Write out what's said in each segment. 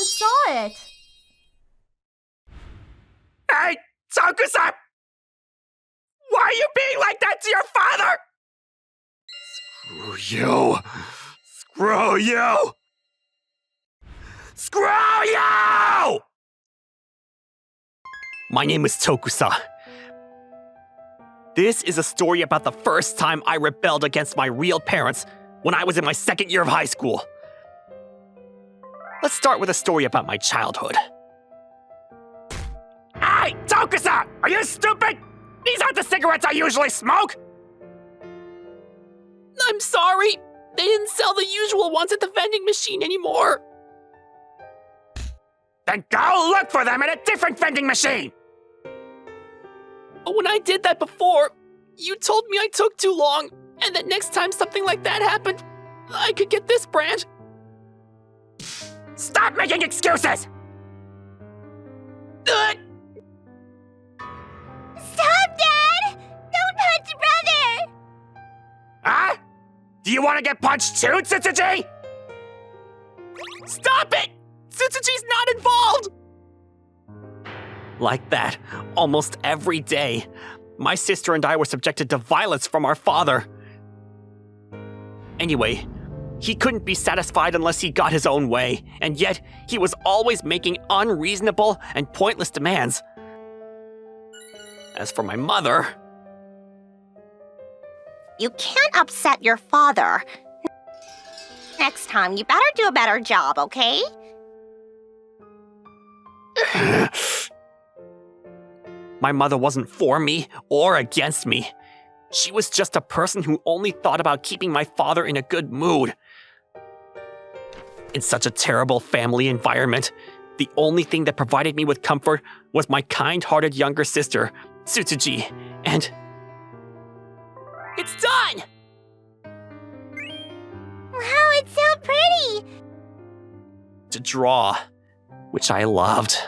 saw it. Hey, Tokusa! Why are you being like that to your father? Screw you! Screw you! Screw you! My name is Tokusa. This is a story about the first time I rebelled against my real parents when I was in my second year of high school. Let's start with a story about my childhood. Hey, Tokusa! Are you stupid? These aren't the cigarettes I usually smoke! I'm sorry. They didn't sell the usual ones at the vending machine anymore. Then go look for them at a different vending machine! But when I did that before, you told me I took too long, and that next time something like that happened, I could get this brand. Stop making excuses! Stop, Dad! Don't punch Brother! Huh? Do you want to get punched too, Tsutsuji? Stop it! Tsutsuji's not involved! Like that, almost every day, my sister and I were subjected to violence from our father. Anyway, he couldn't be satisfied unless he got his own way, and yet he was always making unreasonable and pointless demands. As for my mother... You can't upset your father. Next time, you better do a better job, okay? My mother wasn't for me or against me. She was just a person who only thought about keeping my father in a good mood. In such a terrible family environment, the only thing that provided me with comfort was my kind-hearted younger sister, Tsutsuji, and... It's done! Wow, it's so pretty! to draw, which I loved.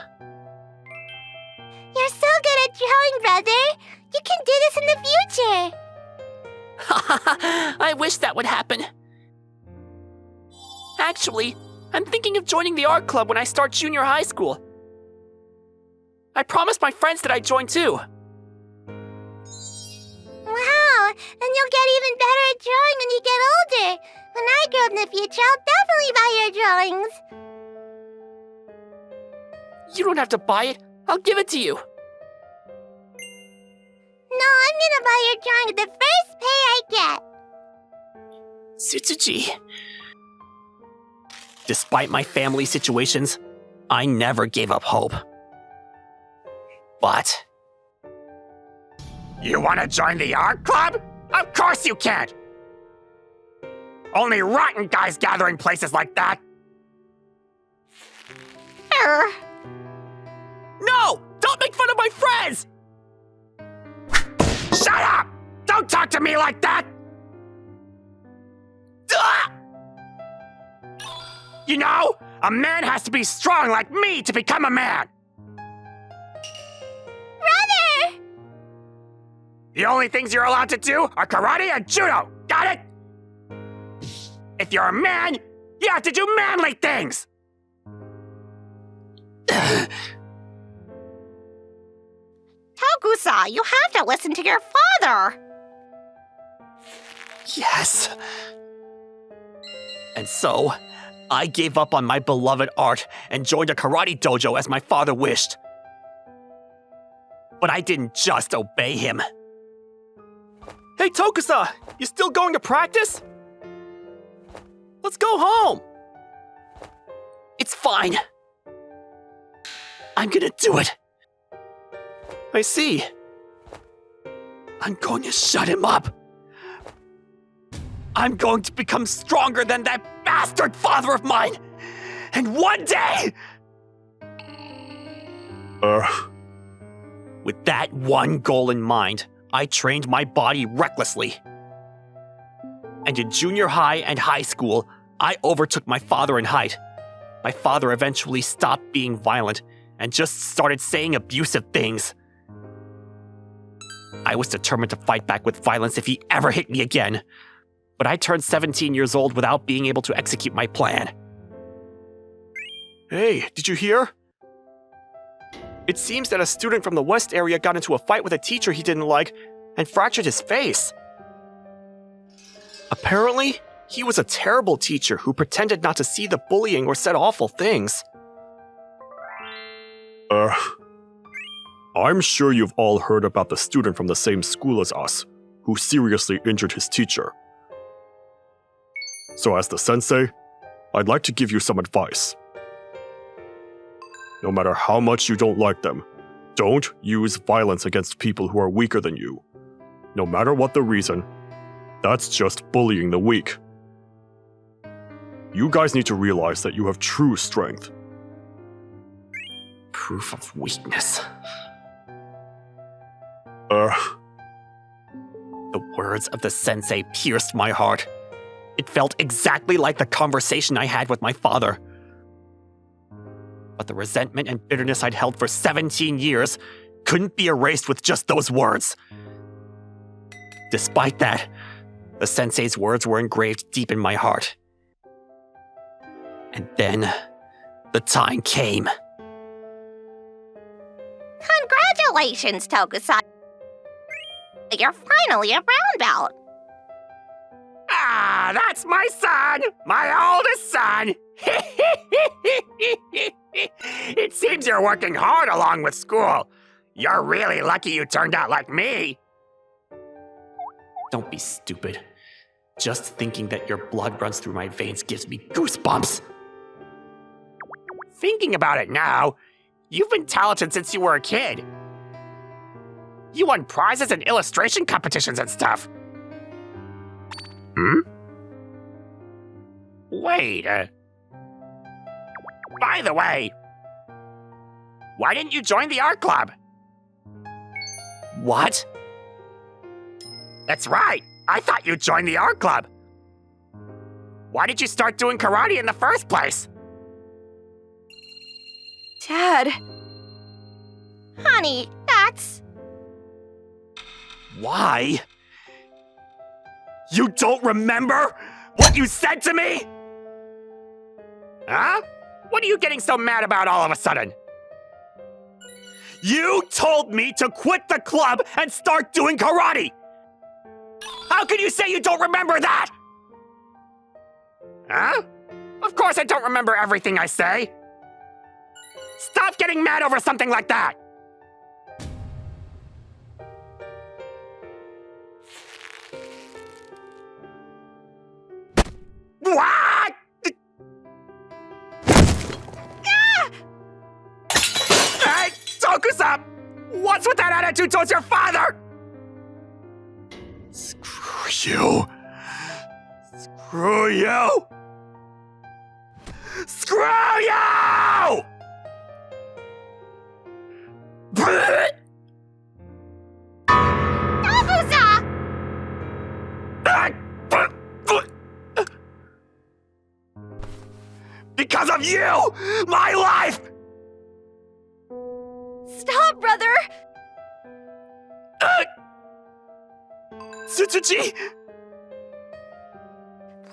You're so good at drawing, Brother! You can do this in the future! I wish that would happen. Actually, I'm thinking of joining the art club when I start junior high school. I promised my friends that I'd join too. Wow, and you'll get even better at drawing when you get older. When I grow up in the future, I'll definitely buy your drawings. You don't have to buy it. I'll give it to you. No, I'm gonna buy your drawing at the first pay I get. Tsutsuji. Despite my family situations, I never gave up hope. But... You want to join the art club? Of course you can't! Only rotten guys gather in places like that. No! Don't make fun of my friends! Shut up! Don't talk to me like that! Ah! You know, a man has to be strong like me to become a man! Brother! The only things you're allowed to do are karate and judo, got it? If you're a man, you have to do manly things! Tokusa, you have to listen to your father! Yes. And so, I gave up on my beloved art and joined a karate dojo as my father wished. But I didn't just obey him. Hey, Tokusa, you still going to practice? Let's go home. It's fine. I'm gonna do it. I see. I'm going to shut him up. I'm going to become stronger than that bastard father of mine. And one day... With that one goal in mind, I trained my body recklessly. And in junior high and high school, I overtook my father in height. My father eventually stopped being violent and just started saying abusive things. I was determined to fight back with violence if he ever hit me again. But I turned 17 years old without being able to execute my plan. Hey, did you hear? It seems that a student from the West area got into a fight with a teacher he didn't like and fractured his face. Apparently, he was a terrible teacher who pretended not to see the bullying or said awful things. I'm sure you've all heard about the student from the same school as us, who seriously injured his teacher. So as the sensei, I'd like to give you some advice. No matter how much you don't like them, don't use violence against people who are weaker than you. No matter what the reason, that's just bullying the weak. You guys need to realize that you have true strength. Proof of weakness. The words of the sensei pierced my heart. It felt exactly like the conversation I had with my father. But the resentment and bitterness I'd held for 17 years couldn't be erased with just those words. Despite that, the sensei's words were engraved deep in my heart. And then, the time came. Congratulations, Tokusa. You're finally a brown belt. Ah, that's my son! My oldest son! It seems you're working hard along with school. You're really lucky you turned out like me. Don't be stupid. Just thinking that your blood runs through my veins gives me goosebumps. Thinking about it now, you've been talented since you were a kid. You won prizes in illustration competitions and stuff. Wait, by the way, why didn't you join the art club? What? That's right, I thought you'd join the art club. Why did you start doing karate in the first place? Dad. Honey, that's... Why? You don't remember what you said to me? Huh? What are you getting so mad about all of a sudden? You told me to quit the club and start doing karate! How can you say you don't remember that? Huh? Of course I don't remember everything I say. Stop getting mad over something like that! What? Hey, Tokusa! What's with that attitude towards your father? Screw you. Screw you. Screw you! Tokusa! Because of you, my life! Stop, brother! Tsuchi!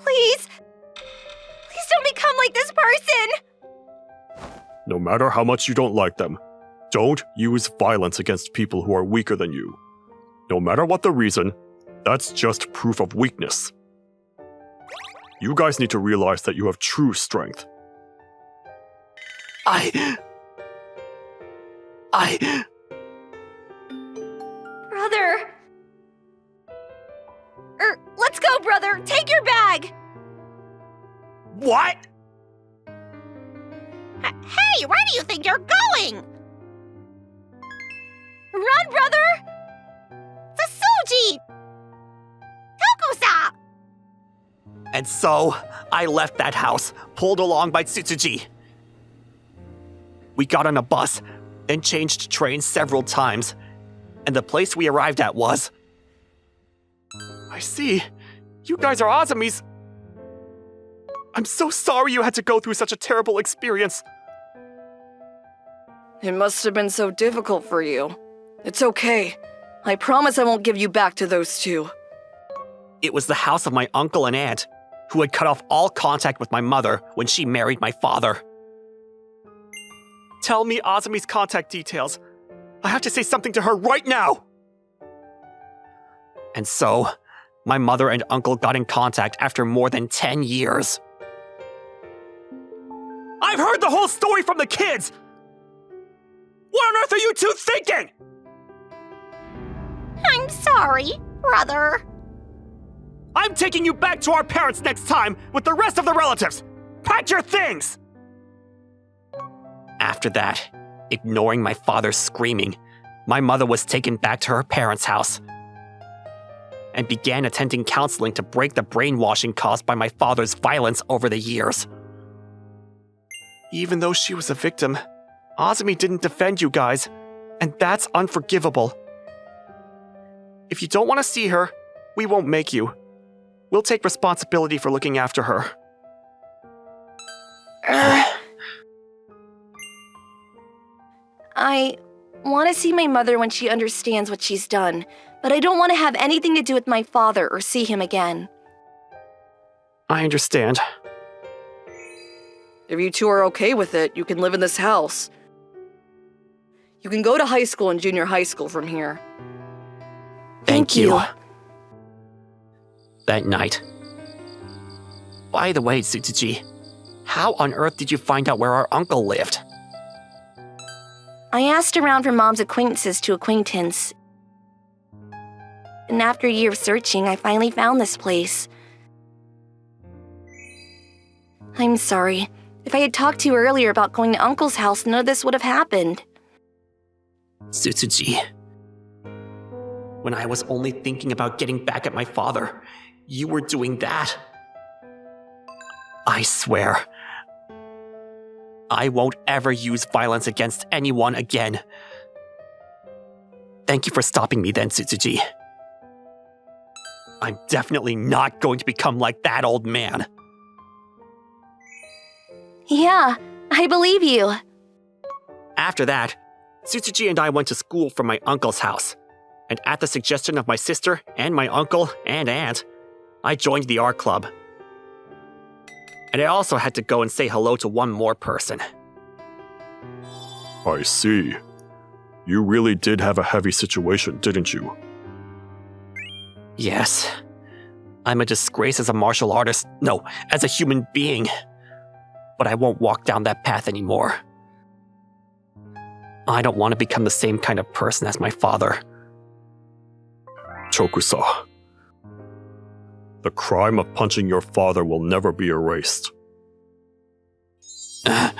Please! Please don't become like this person! No matter how much you don't like them, don't use violence against people who are weaker than you. No matter what the reason, that's just proof of weakness. You guys need to realize that you have true strength. Brother! Let's go, brother! Take your bag! What? Hey, where do you think you're going? Run, brother! Sasuji! Tokusa! And so, I left that house, pulled along by Tsutsuji. We got on a bus, then changed trains several times, and the place we arrived at was... I see. You guys are Azumis. I'm so sorry you had to go through such a terrible experience. It must have been so difficult for you. It's okay. I promise I won't give you back to those two. It was the house of my uncle and aunt, who had cut off all contact with my mother when she married my father. Tell me Azumi's contact details. I have to say something to her right now! And so, my mother and uncle got in contact after more than 10 years. I've heard the whole story from the kids! What on earth are you two thinking? I'm sorry, brother. I'm taking you back to our parents next time with the rest of the relatives! Pack your things! After that, ignoring my father's screaming, my mother was taken back to her parents' house and began attending counseling to break the brainwashing caused by my father's violence over the years. Even though she was a victim, Azumi didn't defend you guys, and that's unforgivable. If you don't want to see her, we won't make you. We'll take responsibility for looking after her. I want to see my mother when she understands what she's done, but I don't want to have anything to do with my father or see him again. I understand. If you two are okay with it, you can live in this house. You can go to high school and junior high school from here. Thank you. That night. By the way, Tsutsuji, how on earth did you find out where our uncle lived? I asked around from Mom's acquaintances to acquaintance. And after a year of searching, I finally found this place. I'm sorry. If I had talked to you earlier about going to Uncle's house, none of this would have happened. Tsutsuji. When I was only thinking about getting back at my father, you were doing that. I swear, I won't ever use violence against anyone again. Thank you for stopping me then, Tsutsuji. I'm definitely not going to become like that old man. Yeah, I believe you. After that, Tsutsuji and I went to school from my uncle's house, and at the suggestion of my sister and my uncle and aunt, I joined the art club. And I also had to go and say hello to one more person. I see. You really did have a heavy situation, didn't you? Yes. I'm a disgrace as a martial artist. No, as a human being. But I won't walk down that path anymore. I don't want to become the same kind of person as my father. Chokusa. The crime of punching your father will never be erased. But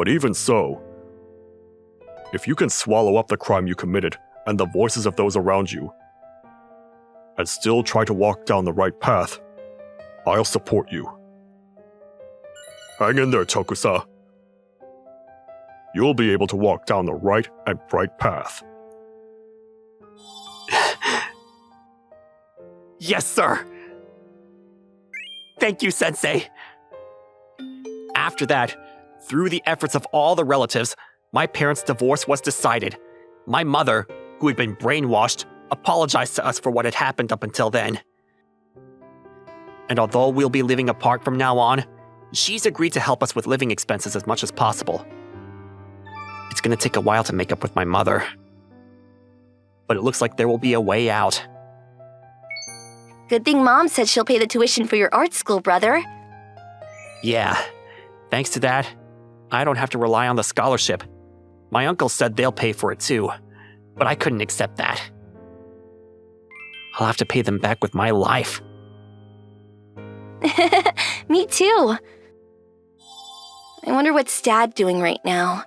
even so, if you can swallow up the crime you committed and the voices of those around you, and still try to walk down the right path, I'll support you. Hang in there, Chokusa. You'll be able to walk down the right and bright path. Yes, sir! Thank you, Sensei! After that, through the efforts of all the relatives, my parents' divorce was decided. My mother, who had been brainwashed, apologized to us for what had happened up until then. And although we'll be living apart from now on, she's agreed to help us with living expenses as much as possible. It's gonna take a while to make up with my mother. But it looks like there will be a way out. Good thing Mom said she'll pay the tuition for your art school, brother. Yeah, thanks to that, I don't have to rely on the scholarship. My uncle said they'll pay for it too, but I couldn't accept that. I'll have to pay them back with my life. Me too. I wonder what's Dad doing right now.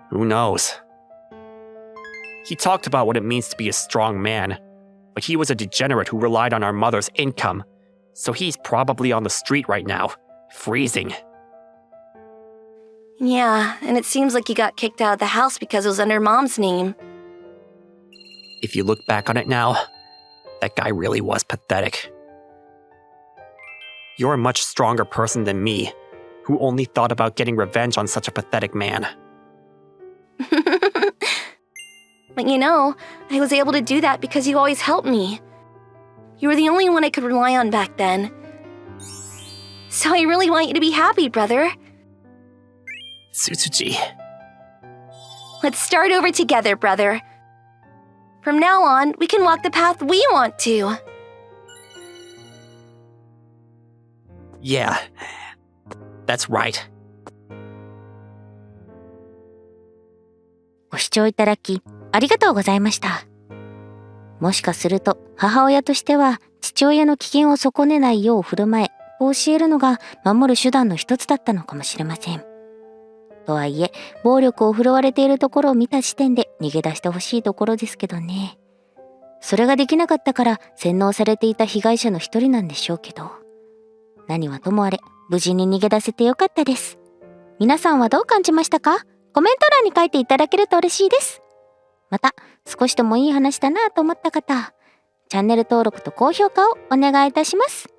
Who knows? He talked about what it means to be a strong man, but he was a degenerate who relied on our mother's income, so he's probably on the street right now, freezing. Yeah, and it seems like he got kicked out of the house because it was under Mom's name. If you look back on it now, that guy really was pathetic. You're a much stronger person than me, who only thought about getting revenge on such a pathetic man. But you know, I was able to do that because you always helped me. You were the only one I could rely on back then. So I really want you to be happy, brother. Tsutsuji. Let's start over together, brother. From now on, we can walk the path we want to. Yeah, that's right. ご視聴いただきありがとうございました。もしかすると母親としては父親の危険を損ねないよう振る舞えと教えるのが守る手段の一つだったのかもしれません。とはいえ暴力を振るわれているところを見た時点で逃げ出してほしいところですけどね。それができなかったから洗脳されていた被害者の一人なんでしょうけど、何はともあれ無事に逃げ出せてよかったです。皆さんはどう感じましたか？コメント欄に書いていただけると嬉しいです。また少しでもいい話だなと思った方、チャンネル登録と高評価をお願いいたします。